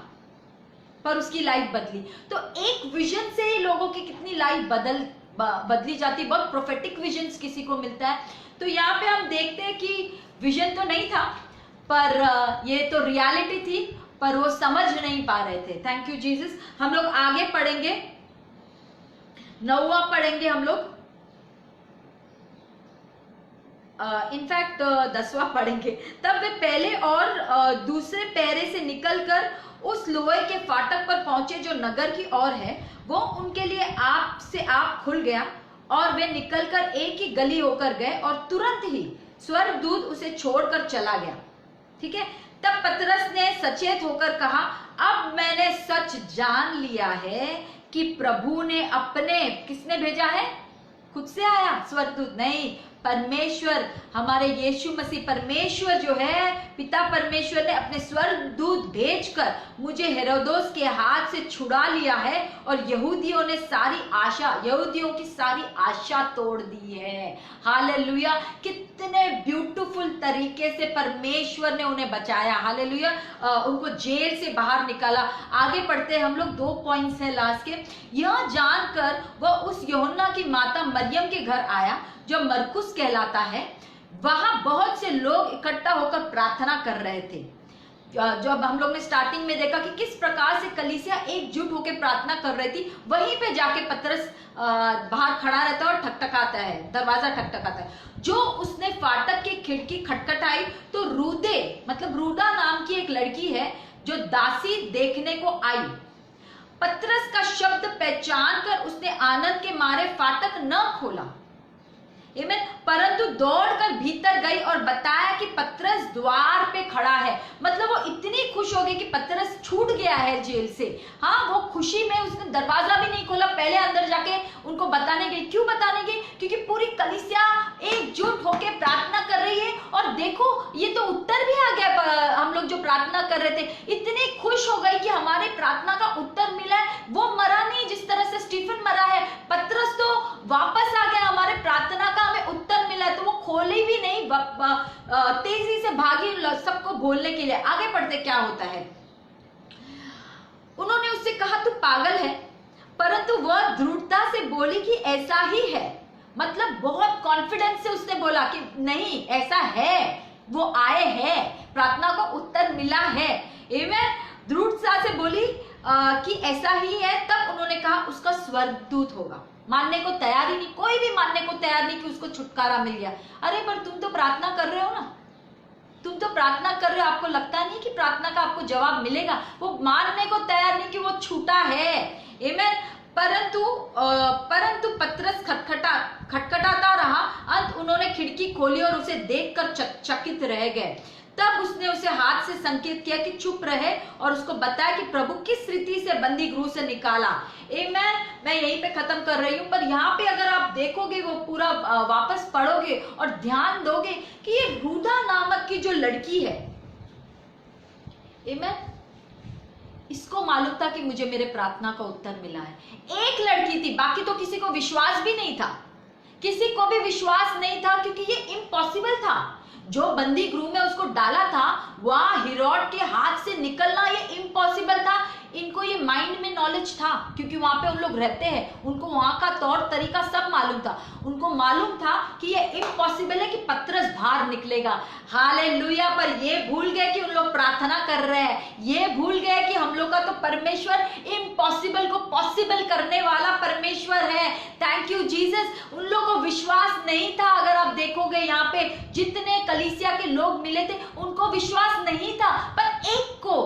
पर उसकी लाइफ बदली। तो एक विजन से ही लोगों की कितनी लाइफ बदली जाती। बहुत प्रोफेटिक विजन्स किसी को मिलता है। तो यहाँ पे हम देखते हैं कि विजन तो नहीं था, पर ये तो रियलिटी थी, पर वो समझ नहीं पा रहे थे। Thank you Jesus. हम लोग आगे पढ़ेंगे, 9वां पढ़ेंगे हम लोग, इनफैक्ट 10वां पढ़ेंगे। तब वे पहले और दूसरे पहरे से निकलकर उस लोहे के फाटक पर पहुंचे जो नगर की ओर है। वो उनके लिए आप से आप खुल गया और वे निकलकर एक ही गली होकर गए और तुरंत ही स्वर्गदूत उसे छोड़कर चला गया। ठीक है। तब पतरस ने सचेत होकर कहा, अब मैंने सच जान लिया है कि प्रभु ने अपने, किसने भेजा है? खुद से आया स्वर्गदूत नहीं, परमेश्वर, हमारे यीशु मसीह परमेश्वर जो है, पिता परमेश्वर ने अपने स्वर्गदूत भेजकर मुझे हेरोदोस के हाथ से छुड़ा लिया है और यहूदियों की सारी आशा तोड़ दी है। हालेलुया। कितने ब्यूटीफुल तरीके से परमेश्वर ने उन्हें बचाया। हालेलुया। उनको जेल से बाहर निकाला। आगे पढ़ते हैं हम लोग, 2 पॉइंट्स हैं लास्ट के। यह जानकर वह उस यूहन्ना की माता मरियम के घर आया जो मरकुस कहलाता है। वहां बहुत से लोग इकट्ठा होकर प्रार्थना कर रहे थे। जब हम लोग ने स्टार्टिंग में देखा कि किस प्रकार से कलीसिया एकजुट होकर प्रार्थना कर रही थी, वहीं पे जाके पतरस बाहर खड़ा रहता है और ठकठकाता है, दरवाजा ठकठकाता है। जो उसने फाटक की खिड़की खटखटाई तो रूदा नाम की एक लड़की है जो दासी देखने को आई। पतरस का शब्द पहचान कर उसने आनंद के मारे फाटक न खोला, परंतु दौड़कर भीतर गई और बताया कि पतरस द्वार पे खड़ा है। मतलब वो इतनी खुश हो गई कि पतरस छूट गया है जेल से। हाँ, वो खुशी में उसने दरवाजा भी नहीं खोला, पहले अंदर जाके उनको बताने गई। क्यों बताने गई? क्योंकि पूरी कलीसिया एकजुट होकर प्रार्थना कर रही है। और देखो, ये तो उत्तर भी आ गया। हम लोग जो प्रार्थना कर रहे थे, इतनी खुश हो गई कि हमारे प्रार्थना का उत्तर मिला है। वो मरा नहीं जिस तरह से स्टीफन मरा है, पतरस तो वापस आ गया, हमारे प्रार्थना का हमें उत्तर मिला है। तो वो खोली भी नहीं, तेजी से भागी सबको बोलने के लिए। आगे बढ़ते क्या होता है। उन्होंने उससे कहा, तू पागल है? परंतु वह दृढ़ता से बोली कि ऐसा ही है। मतलब बहुत कॉन्फिडेंस से उसने बोला कि नहीं, ऐसा है, वो आए हैं, प्रार्थना को उत्तर मिला है। आमेन। दृढ़ता से बोली कि ऐसा ही है। तब उन्होंने कहा, उसका स्वर्गदूत होगा। मानने को तैयार ही नहीं, कोई भी मानने को तैयार नहीं कि उसको छुटकारा मिल गया। अरे पर तुम तो प्रार्थना कर रहे हो ना, तुम तो प्रार्थना कर रहे हो, आपको लगता नहीं कि प्रार्थना का आपको जवाब मिलेगा? वो मानने को तैयार नहीं कि वो छूटा है। आमेन। परंतु पतरस खटखटाता रहा। अंत उन्होंने खिड़की खोली और उसे देखकर चकित रह गए। तब उसने उसे हाथ से संकेत किया कि चुप रहे और उसको बताया कि प्रभु किस रीति से बंदी गृह से निकाला। आमेन। मैं यहीं पे खत्म कर रही हूं, पर यहाँ पे अगर आप देखोगे, वो पूरा वापस पढ़ोगे और ध्यान दोगे कि ये रूदा नामक की जो लड़की है, आमेन, इसको मालूम था कि मुझे मेरे प्रार्थना का उत्तर मिला है। एक लड़की थी, बाकी तो किसी को विश्वास भी नहीं था किसी को भी विश्वास नहीं था, क्योंकि ये इम्पॉसिबल था। जो बंदी गृह में उसको डाला था, वहां हिरोड के हाथ से निकलना ये इम्पॉसिबल था। इनको ये माइंड में नॉलेज था, क्योंकि वहां पे उन लोग रहते हैं, उनको वहां का तौर तरीका सब मालूम था। उनको मालूम था कि ये इम्पॉसिबल है कि पतरस बाहर निकलेगा। हालेलुया। पर ये भूल गए कि उन लोग प्रार्थना कर रहे हैं, ये भूल गए कि हम लोग का तो परमेश्वर इम्पॉसिबल को पॉसिबल करने वाला परमेश्वर है। Thank you Jesus. उन लोगों को विश्वास नहीं था। अगर आप देखोगे यहाँ पे जितने कलीसिया के लोग मिले थे, उनको विश्वास नहीं था, पर एक को,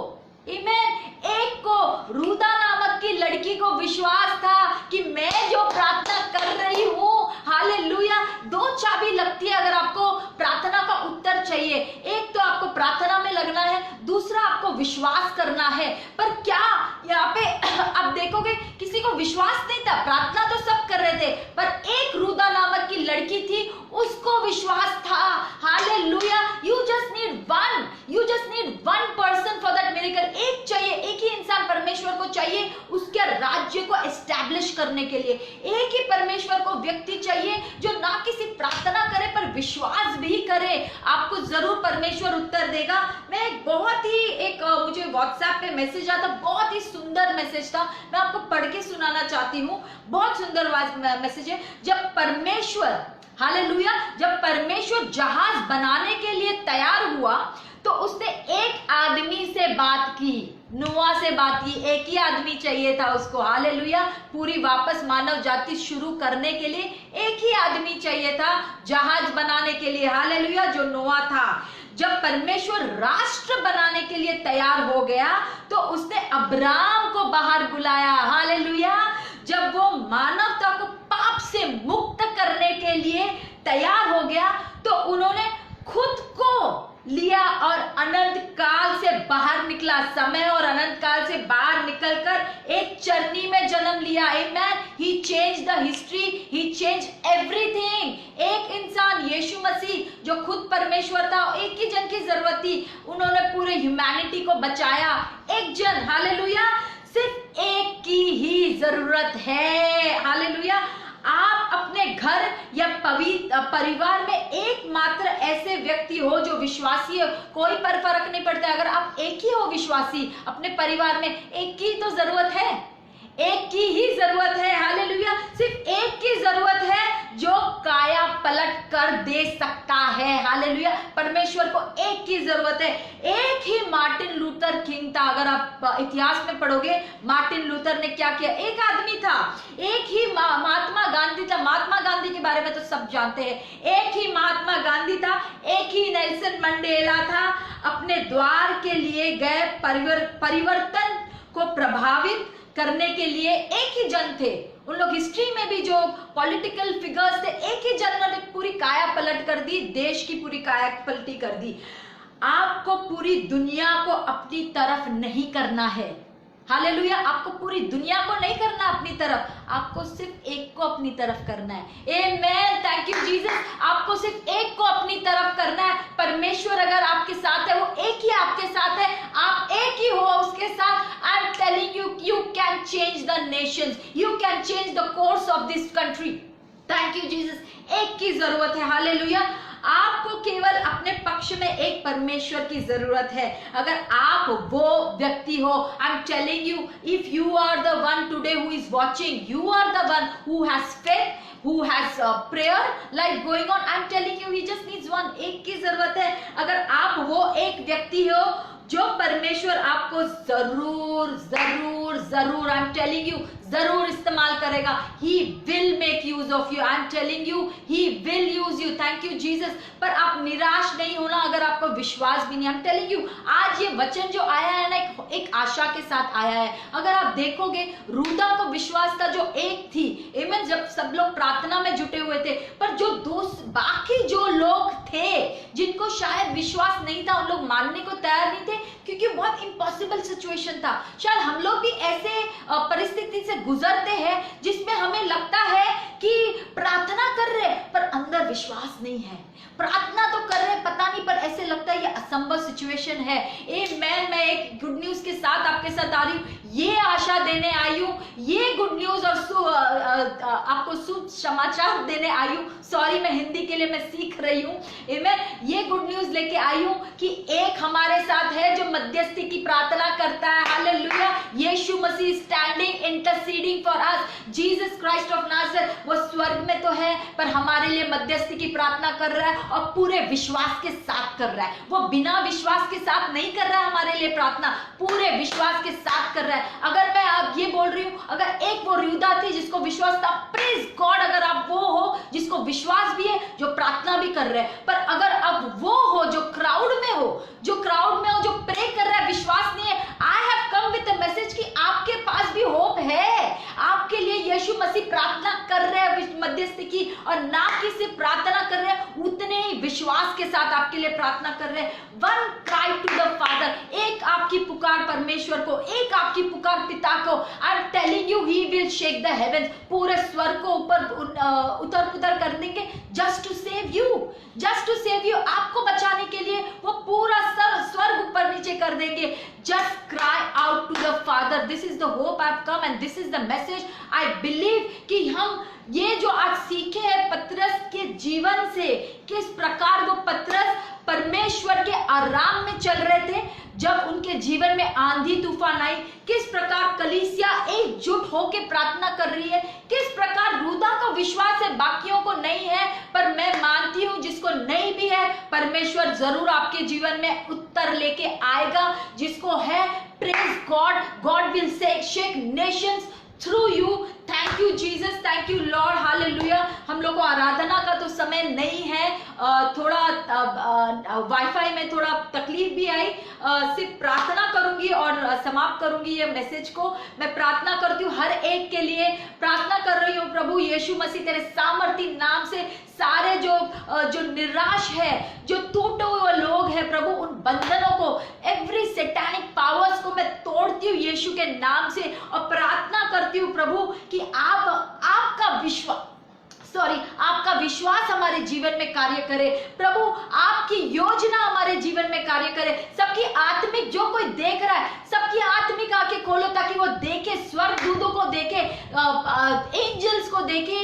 आमीन, एक को, रूदा नामक की लड़की को विश्वास था कि मैं जो प्रार्थना कर रही हूं, हालेलुया। दो चाबी लगती है अगर आपको प्रार्थना का उत्तर चाहिए। एक तो आपको प्रार्थना में लगना है, दूसरा आपको विश्वास करना है। पर क्या यहाँ पे आप देखोगे किसी को विश्वास नहीं था। प्रार्थना तो सब कर रहे थे, पर एक रूदा नामक की लड़की थी, उसको विश्वास था। Hallelujah. You just need one person for that miracle. एक चाहिए, एक ही इंसान परमेश्वर को चाहिए उसके राज्य को एस्टैब्लिश करने के लिए। एक ही परमेश्वर को व्यक्ति चाहिए जो ना किसी प्रार्थना करे पर विश्वास भी करे। आपको जरूर परमेश्वर उत्तर देगा। मैं मुझे व्हाट्सएप पे मैसेज आता, बहुत ही सुंदर मैसेज था, मैं आपको पढ़ के सुनाना चाहती हूँ। बहुत सुंदर मैसेज है। जब परमेश्वर, हालेलुया, जब परमेश्वर जहाज बनाने के लिए तैयार हुआ तो उसने एक आदमी से बात की, नोआ से बात की। एक ही आदमी चाहिए था उसको, हालेलुया। पूरी वापस मानव जाति शुरू करने के लिए एक ही आदमी चाहिए था जहाज बनाने के लिए, हालेलुया, जो नोआ था। जब परमेश्वर राष्ट्र बनाने के लिए तैयार हो गया तो उसने अब्राम को बाहर बुलाया, हालेलुया। जब वो मानवता को पाप से मुक्त करने के लिए तैयार हो गया तो उन्होंने खुद को लिया और अनंत काल से बाहर निकला। समय और अनंत काल से बाहर निकलकर एक चरनी में जन्म लिया। Amen. He change the history, he change everything. एक इंसान यीशु मसीह जो खुद परमेश्वर था, एक ही जन की जरूरत थी, उन्होंने पूरे ह्यूमैनिटी को बचाया। एक जन, हालेलुया, सिर्फ एक की ही जरूरत है, हालेलुया। आप अपने घर या परिवार में एकमात्र ऐसे व्यक्ति हो जो विश्वासी हो, कोई पर फर्क नहीं पड़ता। अगर आप एक ही हो विश्वासी अपने परिवार में, एक की तो जरूरत है, एक की ही जरूरत है, हालेलुया। सिर्फ एक की जरूरत है जो काया पलट कर दे सकता है, हालेलुया। परमेश्वर को एक की जरूरत है। एक ही मार्टिन लूथर किंग था। अगर आप इतिहास में पढ़ोगे मार्टिन लूथर ने क्या किया, एक आदमी था। एक ही महात्मा गांधी था। महात्मा गांधी के बारे में तो सब जानते हैं। एक ही महात्मा गांधी था, एक ही नेल्सन मंडेला था। अपने द्वार के लिए गए परिवर्तन को प्रभावित करने के लिए एक ही जन थे। उन लोग हिस्ट्री में भी जो पॉलिटिकल फिगर्स थे, एक ही जन ने पूरी काया पलट कर दी, देश की पूरी काया पलटी कर दी। आपको पूरी दुनिया को अपनी तरफ नहीं करना है, हालेलुया। आपको पूरी दुनिया को नहीं करना अपनी तरफ, आपको सिर्फ एक को अपनी तरफ करना है। आमेन। Thank you Jesus. आपको सिर्फ एक को अपनी तरफ करना है। परमेश्वर अगर आपके साथ है, वो एक ही आपके साथ है, आप एक ही हो उसके साथ। आई am telling you, you can change the Nations, you can change the course of this country. Thank you Jesus. एक की जरूरत है, हालेलुया। आपको केवल अपने पक्ष में एक परमेश्वर की जरूरत है। अगर आप वो व्यक्ति हो, I am telling you, if you are the one today who is watching, you are the one who has faith, who has prayer like going on, I'm telling you, he just needs one। एक की जरूरत है। अगर आप वो एक व्यक्ति हो जो परमेश्वर आपको जरूर जरूर जरूर, आई एम टेलिंग यू, जरूर इस्तेमाल करेगा। He will make use of you, I'm telling you, He will use you। Thank you Jesus। पर आप निराश नहीं होना अगर आपको विश्वास भी नहीं। I'm telling you, आज ये वचन जो आया है ना, एक आशा के साथ आया है। अगर आप देखोगे रूदा को विश्वास था जो एक थी, आमीन, जब सब लोग प्रार्थना में जुटे हुए थे, पर जो बाकी जो लोग थे जिनको शायद विश्वास नहीं था, उन लोग मानने को तैयार नहीं थे, क्योंकि बहुत इम्पॉसिबल सिचुएशन था। शायद हम लोग भी ऐसे परिस्थिति से गुजरते हैं जिसमें हमें लगता है कि प्रार्थना कर रहे पर अंदर विश्वास नहीं है। प्रार्थना तो कर रहे पता नहीं, पर ऐसे लगता है ये असंभव सिचुएशन है। आमेन। मैं एक गुड न्यूज के साथ आपके साथ आ रही हूँ। ये आशा देने आई हूँ, ये गुड न्यूज और आपको शुभ समाचार देने आई हूँ। सॉरी, मैं हिंदी के लिए मैं सीख रही हूँ। आमेन। ये गुड न्यूज लेके आई हूँ कि एक हमारे साथ है जो मध्यस्थी की प्रार्थना करता है। Hallelujah. Yeshu Masih standing interceding for us. Jesus Christ of Nazareth, वो स्वर्ग में तो है पर हमारे लिए मध्यस्थी की प्रार्थना कर रहा है और पूरे विश्वास के साथ कर रहा है। वो बिना विश्वास के साथ नहीं कर रहा है हमारे लिए प्रार्थना, पूरे विश्वास के साथ कर रहा है। अगर मैं आप ये बोल रही हूँ, अगर एक वो युदा थी जिसको विश्वास था, प्रेज गॉड, अगर आप वो हो जिसको विश्वास भी है, जो प्रार्थना भी कर रहे हैं, पर अगर अब वो हो जो क्राउड में हो, जो प्रे कर रहा है, विश्वास नहीं है, आई have come with a message कि आपके पास भी होप है। आपके लिए यीशु मसीह प्रार्थना कर रहे हैं मध्यस्थी की, और ना कि सिर्फ प्रार्थना कर रहे हैं, उतने ही विश्वास के साथ आपके लिए प्रार्थना कर रहे हैं। One cry to the father, एक आपकी पुकार परमेश्वर को, एक आपकी पुकार पिता को। I am telling you, he will shake the heavens, पूरे स्वर्ग को ऊपर उतर पुतर कर देंगे, just to save you, just to save you. आपको बचाने के लिए वो पूरा स्वर्ग ऊपर नीचे कर देंगे। Just cry out to the father. This is the hope I have come and this is the message I believe कि हम ये जो आज सीखे हैं पतरस के जीवन से, किस प्रकार वो पतरस परमेश्वर के आराम में चल रहे थे जब उनके जीवन में आंधी तूफान आई, किस प्रकार कलीसिया एकजुट होकर प्रार्थना कर रही है, किस प्रकार रूदा का विश्वास है, बाकियों को नहीं है, पर मैं मानती हूं जिसको नहीं भी है परमेश्वर जरूर आपके जीवन में उत्तर लेके आएगा। जिसको है, praise God, God will shake Nations through you. Thank you Jesus, thank you Lord, hallelujah. हम लोग को आराधना का तो समय नहीं है, थोड़ा वाईफाई में थोड़ा तकलीफ भी आई, सिर्फ प्रार्थना करूंगी और समाप्त करूंगी ये मैसेज को। मैं प्रार्थना करती हूँ हर एक के लिए, प्रार्थना कर रही हूँ प्रभु यीशु मसीह तेरे सामर्थी नाम से सारे जो निराश है, जो टूटे हुए लोग हैं प्रभु, उन बंधनों को, एवरी सैटानिक पावर्स को मैं तोड़ती हूँ यीशु के नाम से, और प्रार्थना करती हूँ प्रभु कि आपका विश्वास हमारे जीवन में कार्य करे प्रभु, आपकी योजना हमारे जीवन में कार्य करे। सबकी आत्मिक, जो कोई देख रहा है, सबकी आत्मिक आंखें खोलो ताकि वो देखे, स्वर्गदूतों को देखे, एंजल्स को देखे,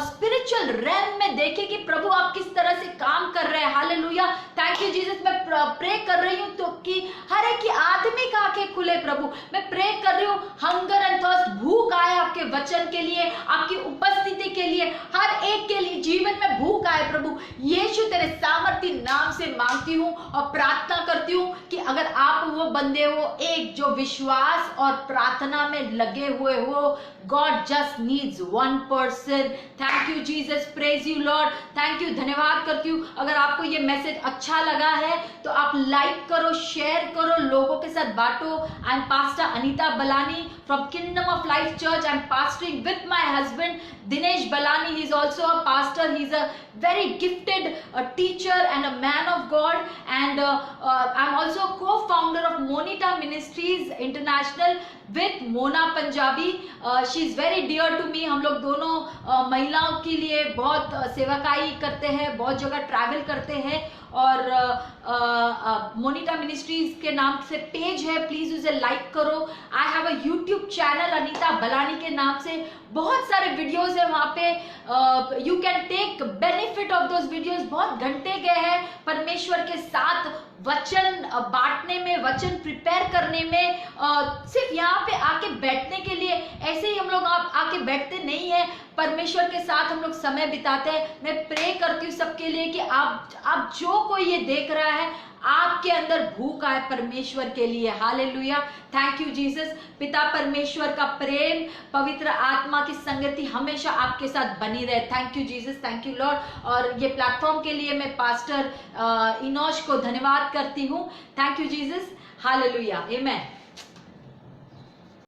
स्पिरिचुअल रेल्म में देखे कि प्रभु आप किस तरह से काम कर रहे हैं। हालेलुया। Thank you Jesus. मैं प्रे कर रही हूँ तो कि हर एक की आत्मिक आंखें खुले प्रभु। मैं प्रे कर रही हूँ हंगर एंड थर्स्ट, भूख आए आपके वचन के लिए, आपकी उपस्थिति के लिए, हर एक के लिए जीवन में भूख आए प्रभु। यीशु तेरे सामर्थी नाम से मांगती हूँ और प्रार्थना करती हूँ कि अगर आप वो बंदे हो एक जो विश्वास और प्रार्थना में लगे हुए हो, God just needs one person. Thank you Jesus, praise you Lord, thank you, धन्यवाद करती हूँ। अगर आपको ये मैसेज अच्छा लगा है तो आप लाइक करो, शेयर करो, लोगों के साथ बांटो। I am pastor Anita Balani from Kingdom of Life Church. I am pastoring with my husband Dinesh Balani. He is also a pastor. He is a very gifted teacher and a man of God, and I am also co-founder of Monita Ministries International with Mona Punjabi. She is very dear to me. हम लोग दोनों महिलाओं के लिए बहुत सेवकाई करते हैं, बहुत जगह ट्रैवल करते हैं, और मोनिटा मिनिस्ट्रीज के नाम से पेज है, प्लीज उसे लाइक करो। I have a YouTube channel Anita Balani के नाम से, बहुत सारे वीडियोस है वहाँ पे, you can take benefit of those videos. बहुत घंटे गए हैं परमेश्वर के साथ वचन बांटने में, वचन प्रिपेयर करने में। सिर्फ यहाँ पे आके बैठने के लिए ऐसे ही हम लोग आके बैठते नहीं है, परमेश्वर के साथ हम लोग समय बिताते हैं। मैं प्रे करती हूँ सबके लिए कि आप जो कोई ये देख रहा है, आपके अंदर भूख आए परमेश्वर के लिए। हालेलुया। Thank you Jesus. पिता परमेश्वर का प्रेम, पवित्र आत्मा की संगति हमेशा आपके साथ बनी रहे। Thank you Jesus, thank you Lord. और ये प्लेटफॉर्म के लिए मैं पास्टर इनोश को धन्यवाद करती हूँ। Thank you Jesus. Hallelujah. Amen.